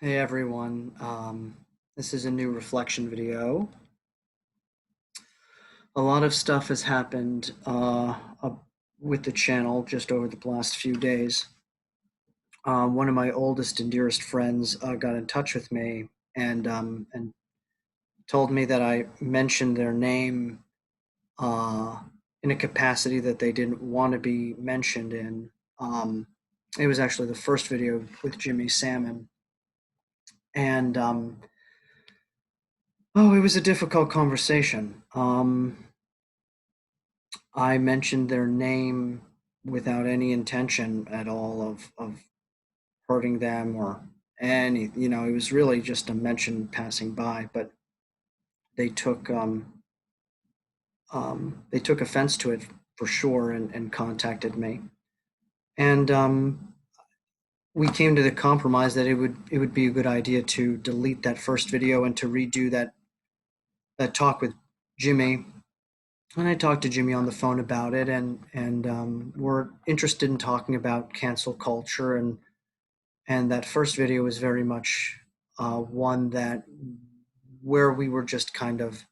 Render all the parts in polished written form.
Hey everyone, this is a new reflection video. A lot of stuff has happened with the channel just over the last few days. One of my oldest and dearest friends got in touch with me and told me that I mentioned their name uh, in a capacity that they didn't want to be mentioned in. Um, it was actually the first video with Jimmy Salmon, and oh, it was a difficult conversation. I mentioned their name without any intention at all of hurting them or it was really just a mention passing by, but they took they took offense to it for sure and contacted me. And we came to the compromise that it would be a good idea to delete that first video and to redo that talk with Jimmy. And I talked to Jimmy on the phone about it, and we're interested in talking about cancel culture, and that first video was very much one that where we were just kind of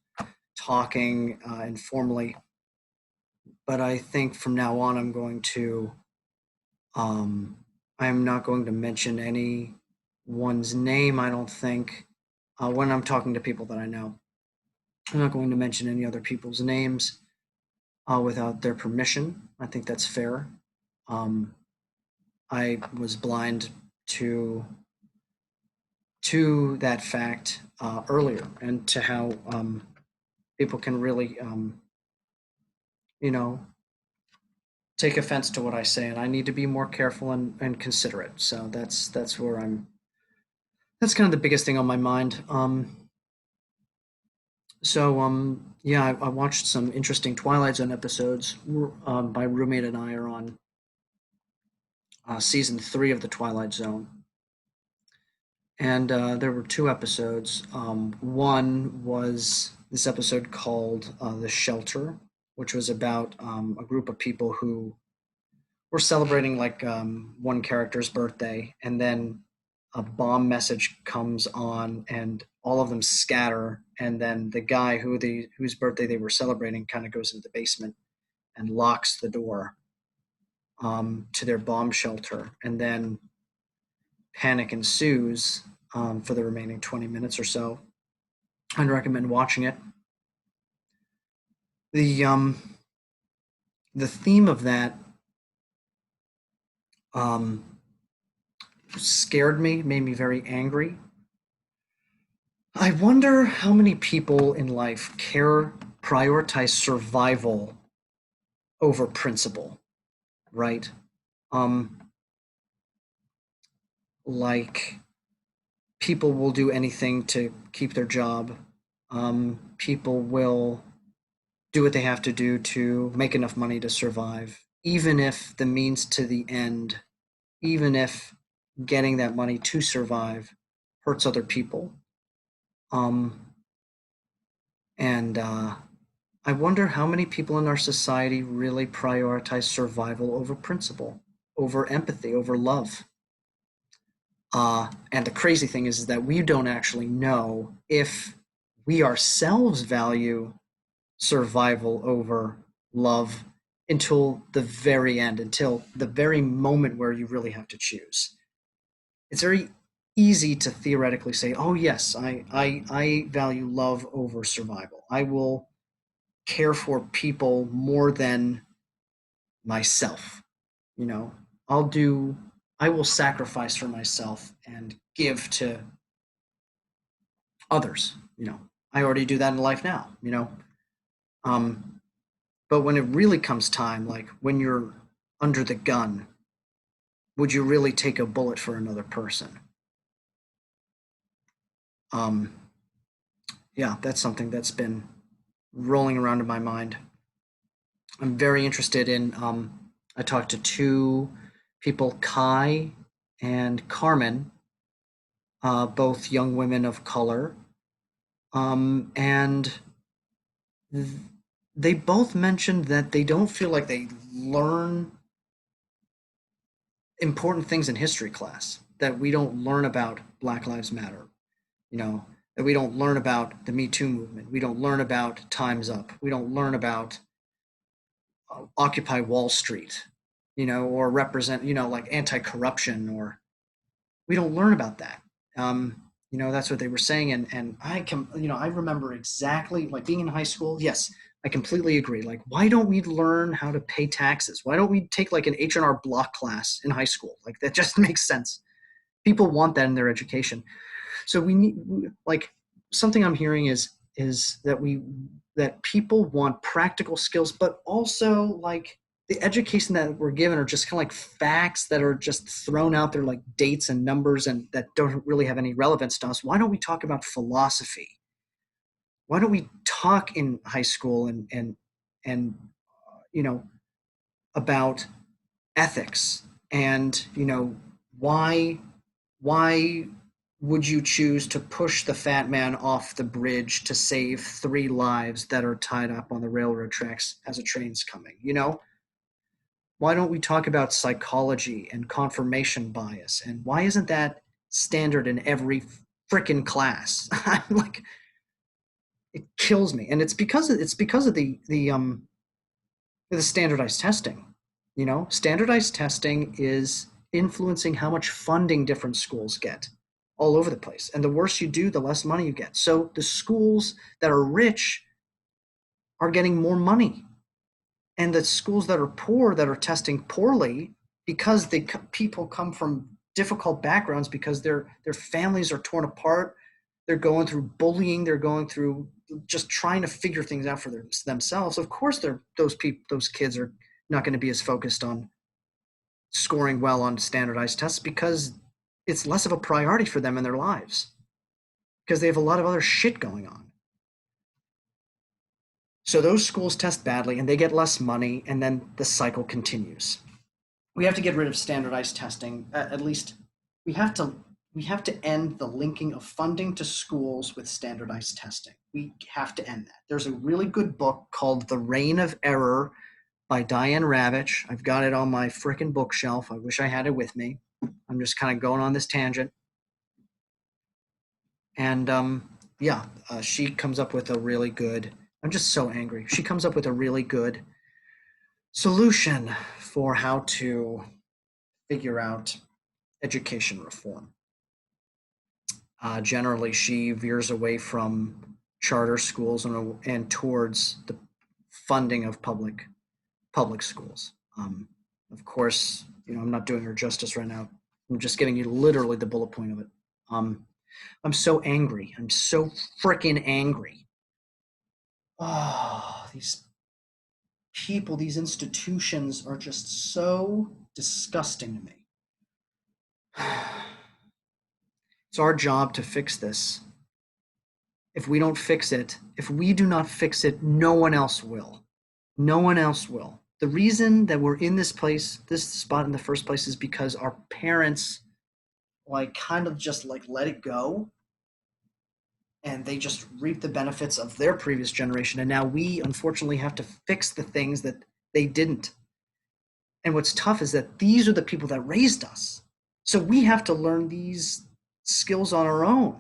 talking informally. But I think from now on, um, I'm not going to mention anyone's name. I don't think when I'm talking to people that I know, I'm not going to mention any other people's names without their permission. I think that's fair. Um, I was blind to to that fact earlier, and to how people can really, you know, take offense to what I say, and I need to be more careful and considerate. So that's where I'm. That's kind of the biggest thing on my mind. Yeah, I watched some interesting Twilight Zone episodes. My roommate and I are on season 3 of the Twilight Zone, and there were two episodes. One was this episode called "The Shelter," which was about a group of people who were celebrating like one character's birthday, and then a bomb message comes on, and all of them scatter, and then the guy whose birthday they were celebrating kind of goes into the basement and locks the door to their bomb shelter, and then panic ensues for the remaining 20 minutes or so. I'd recommend watching it. The um, the theme of that um, scared me, made me very angry. I wonder how many people in life prioritize survival over principle, right? Um, like people will do anything to keep their job. People will do what they have to do to make enough money to survive, even if the means to the end, even if getting that money to survive hurts other people. Um, and I wonder how many people in our society really prioritize survival over principle, over empathy, over love. And the crazy thing is that we don't actually know if we ourselves value survival over love until the very end, until the very moment where you really have to choose. It's very easy to theoretically say, oh, yes, I value love over survival. I will care for people more than myself. You know, I'll do, I will sacrifice for myself and give to others. I already do that in life now. Um, but when it really comes time, like when you're under the gun, would you really take a bullet for another person? Um, yeah, that's something that's been rolling around in my mind. I'm very interested in, I talked to two people, Kai and Carmen, both young women of color. And they both mentioned that they don't feel like they learn important things in history class. that we don't learn about Black Lives Matter, you know, that we don't learn about the Me Too movement. We don't learn about Time's Up. We don't learn about Occupy Wall Street, or represent, like anti-corruption, or we don't learn about that. That's what they were saying, and I remember exactly like being in high school. Yes, I completely agree. Like, why don't we learn how to pay taxes? Why don't we take like an H&R Block class in high school? Like that just makes sense. People want that in their education. So we need, like, something I'm hearing is that people want practical skills, but also like the education that we're given are just kind of like facts that are just thrown out there, like dates and numbers, and that don't really have any relevance to us. Why don't we talk about philosophy? Why don't we talk in high school and you know about ethics, and why would you choose to push the fat man off the bridge to save 3 lives that are tied up on the railroad tracks as a train's coming? Why don't we talk about psychology and confirmation bias? And why isn't that standard in every freaking class? I'm like, it kills me, and it's because of the standardized testing. Standardized testing is influencing how much funding different schools get all over the place. And the worse you do, the less money you get. So the schools that are rich are getting more money. And the schools that are poor, that are testing poorly, because people come from difficult backgrounds, because their families are torn apart, they're going through bullying, they're going through just trying to figure things out for themselves. Of course, those kids are not going to be as focused on scoring well on standardized tests, because it's less of a priority for them in their lives, because they have a lot of other shit going on. So those schools test badly and they get less money, and then the cycle continues. We have to get rid of standardized testing. At least we have to end the linking of funding to schools with standardized testing. We have to end that. There's a really good book called The Reign of Error by Diane Ravitch. I've got it on my frickin' bookshelf. I wish I had it with me. I'm just kind of going on this tangent. And yeah, she comes up with a really good, I'm just so angry. She comes up with a really good solution for how to figure out education reform. Generally, she veers away from charter schools and towards the funding of public schools. Of course, I'm not doing her justice right now. I'm just giving you literally the bullet point of it. I'm so angry. I'm so freaking angry. Oh, these people, these institutions are just so disgusting to me. It's our job to fix this. If we don't fix it, if we do not fix it, no one else will. No one else will. The reason that we're in this spot in the first place, is because our parents kind of just let it go, and they just reap the benefits of their previous generation, and now we unfortunately have to fix the things that they didn't. And what's tough is that these are the people that raised us, so we have to learn these skills on our own.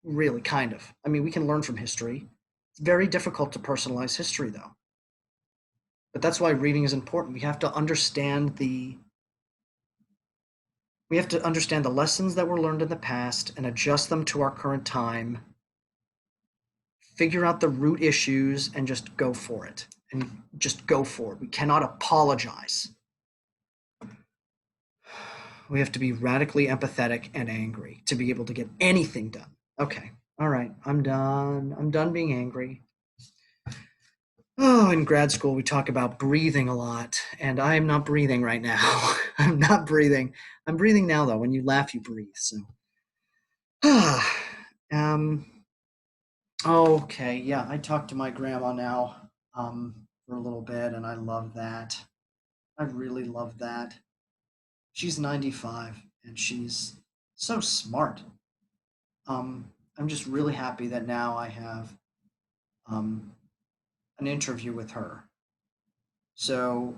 Really, kind of. I mean, we can learn from history. It's very difficult to personalize history, though. But that's why reading is important. We have to understand the lessons that were learned in the past and adjust them to our current time, figure out the root issues, and just go for it. And just go for it. We cannot apologize. We have to be radically empathetic and angry to be able to get anything done. Okay. All right. I'm done. I'm done being angry. Oh, in grad school, we talk about breathing a lot, and I am not breathing right now. I'm not breathing. I'm breathing now, though. When you laugh, you breathe. So, um, okay, yeah, I talked to my grandma now, for a little bit, and I love that. I really love that. She's 95, and she's so smart. I'm just really happy that now I have um, an interview with her. So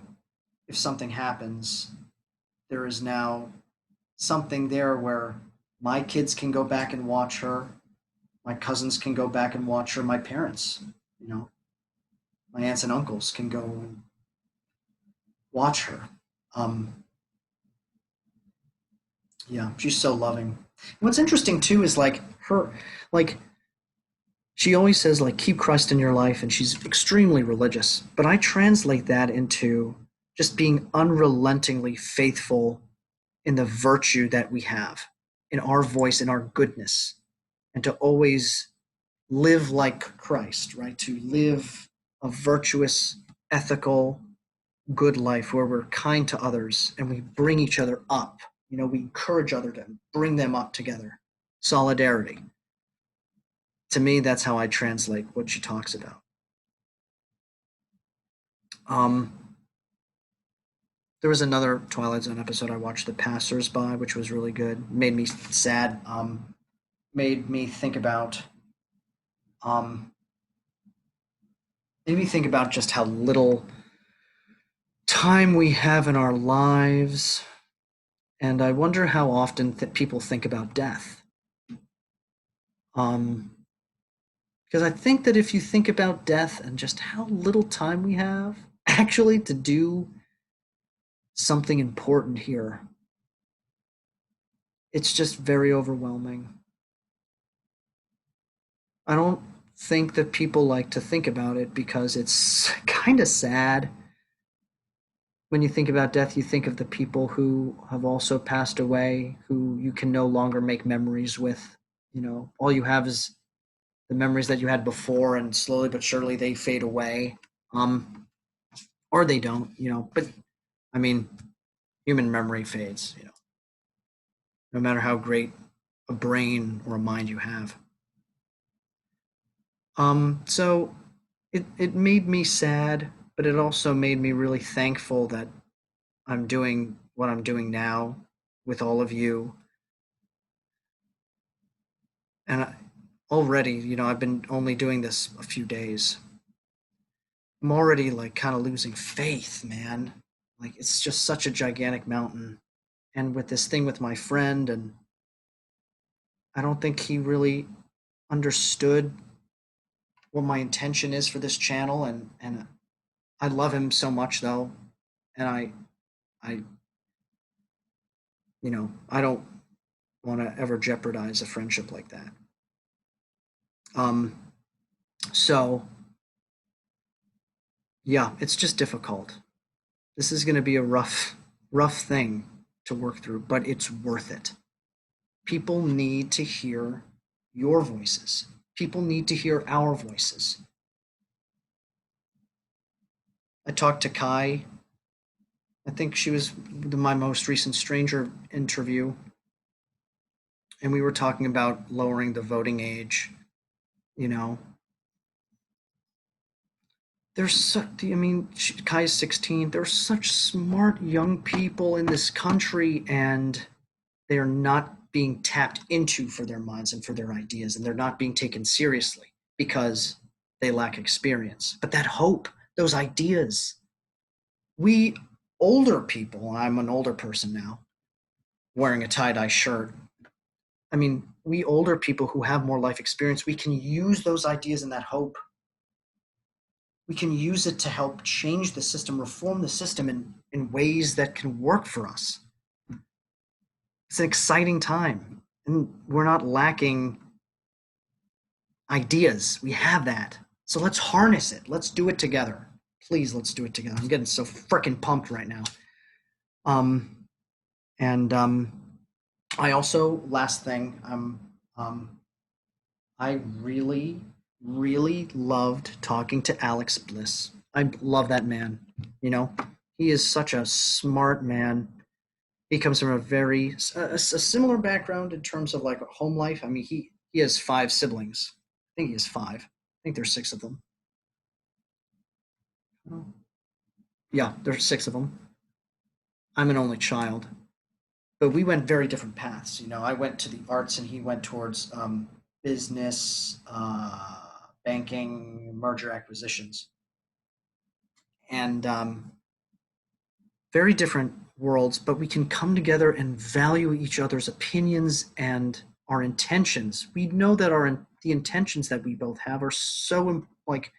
if something happens, there is now something there where my kids can go back and watch her, my cousins can go back and watch her, my parents, you know, my aunts and uncles can go and watch her. Um, yeah, she's so loving. And what's interesting too is like her, like she always says like keep Christ in your life, and she's extremely religious. But I translate that into just being unrelentingly faithful in the virtue that we have, in our voice, in our goodness, and to always live like Christ, right? To live a virtuous, ethical, good life where we're kind to others and we bring each other up. You know, we encourage other to bring them up together. Solidarity. To me, that's how I translate what she talks about. Um, there was another Twilight Zone episode I watched, The Passers-by, which was really good. Made me sad. Made me think about um, made me think about just how little time we have in our lives, and I wonder how often people think about death. Um, because I think that if you think about death and just how little time we have actually to do something important here, it's just very overwhelming. I don't think that people like to think about it because it's kind of sad. When you think about death, you think of the people who have also passed away, who you can no longer make memories with. You know, all you have is the memories that you had before, and slowly but surely they fade away. Um, or they don't, you know. But I mean, human memory fades, you know, no matter how great a brain or a mind you have. So it made me sad, but it also made me really thankful that I'm doing what I'm doing now with all of you. And already, you know, I've been only doing this a few days. I'm already like kind of losing faith, man. Like it's just such a gigantic mountain. And with this thing with my friend, and I don't think he really understood what my intention is for this channel, and I love him so much though, and I you know, I don't want to ever jeopardize a friendship like that. Um so yeah, it's just difficult. This is going to be a rough thing to work through, but it's worth it. People need to hear your voices. People need to hear our voices. I talked to Kai. I think she was my most recent stranger interview, and we were talking about lowering the voting age. You know, there's I mean, Kai's 16. There's such smart young people in this country, and they are not being tapped into for their minds and for their ideas, and they're not being taken seriously because they lack experience. But that hope, those ideas, we older people, I'm an older person now, wearing a tie-dye shirt. I mean, we older people who have more life experience, we can use those ideas and that hope. We can use it to help change the system, reform the system in ways that can work for us. It's an exciting time, and we're not lacking ideas. We have that. So let's harness it. Let's do it together. Please, let's do it together. I'm getting so freaking pumped right now. Um, and I also, last thing, I really, really loved talking to Alex Bliss. I love that man. You know, he is such a smart man. He comes from a similar background in terms of like home life. I mean, he has 5 siblings. I think he has 5. I think there's 6 of them. Oh. Yeah, there's 6 of them. I'm an only child, but we went very different paths. You know, I went to the arts, and he went towards business, banking, merger acquisitions, and very different worlds, but we can come together and value each other's opinions and our intentions. We know that the intentions that we both have are so like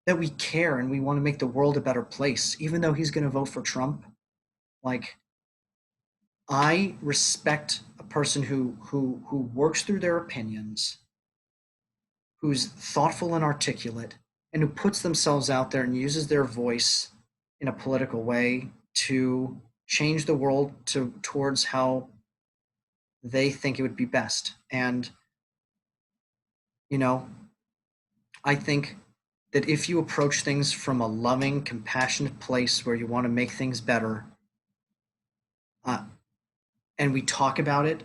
that we care and we want to make the world a better place. Even though he's going to vote for Trump, like I respect a person who works through their opinions, who's thoughtful and articulate, and who puts themselves out there and uses their voice in a political way to change the world towards how they think it would be best. And you know, I think that if you approach things from a loving, compassionate place where you want to make things better, uh, and we talk about it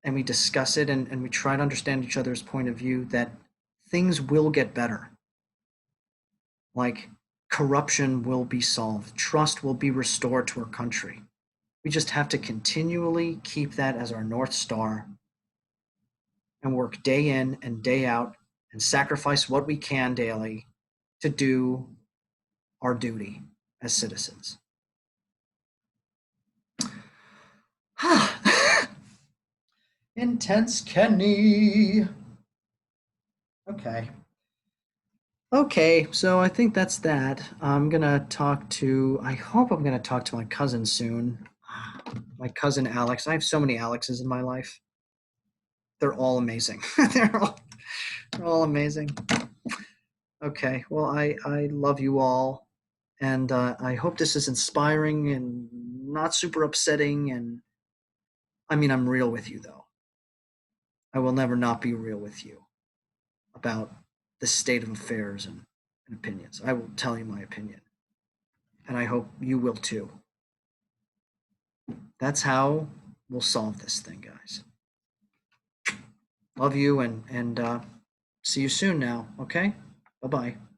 and we discuss it and we try to understand each other's point of view, that things will get better. Like corruption will be solved, trust will be restored to our country. We just have to continually keep that as our North Star and work day in and day out and sacrifice what we can daily to do our duty as citizens. Intense Kenny. Okay. Okay, so I think that's that. I hope I'm gonna talk to my cousin soon. My cousin Alex. I have so many Alexes in my life. They're all amazing. they're all amazing. Okay, well, I love you all, and I hope this is inspiring and not super upsetting. And I mean, I'm real with you, though. I will never not be real with you about the state of affairs and opinions. I will tell you my opinion, and I hope you will too. That's how we'll solve this thing, guys. Love you, and see you soon now. Okay, bye bye.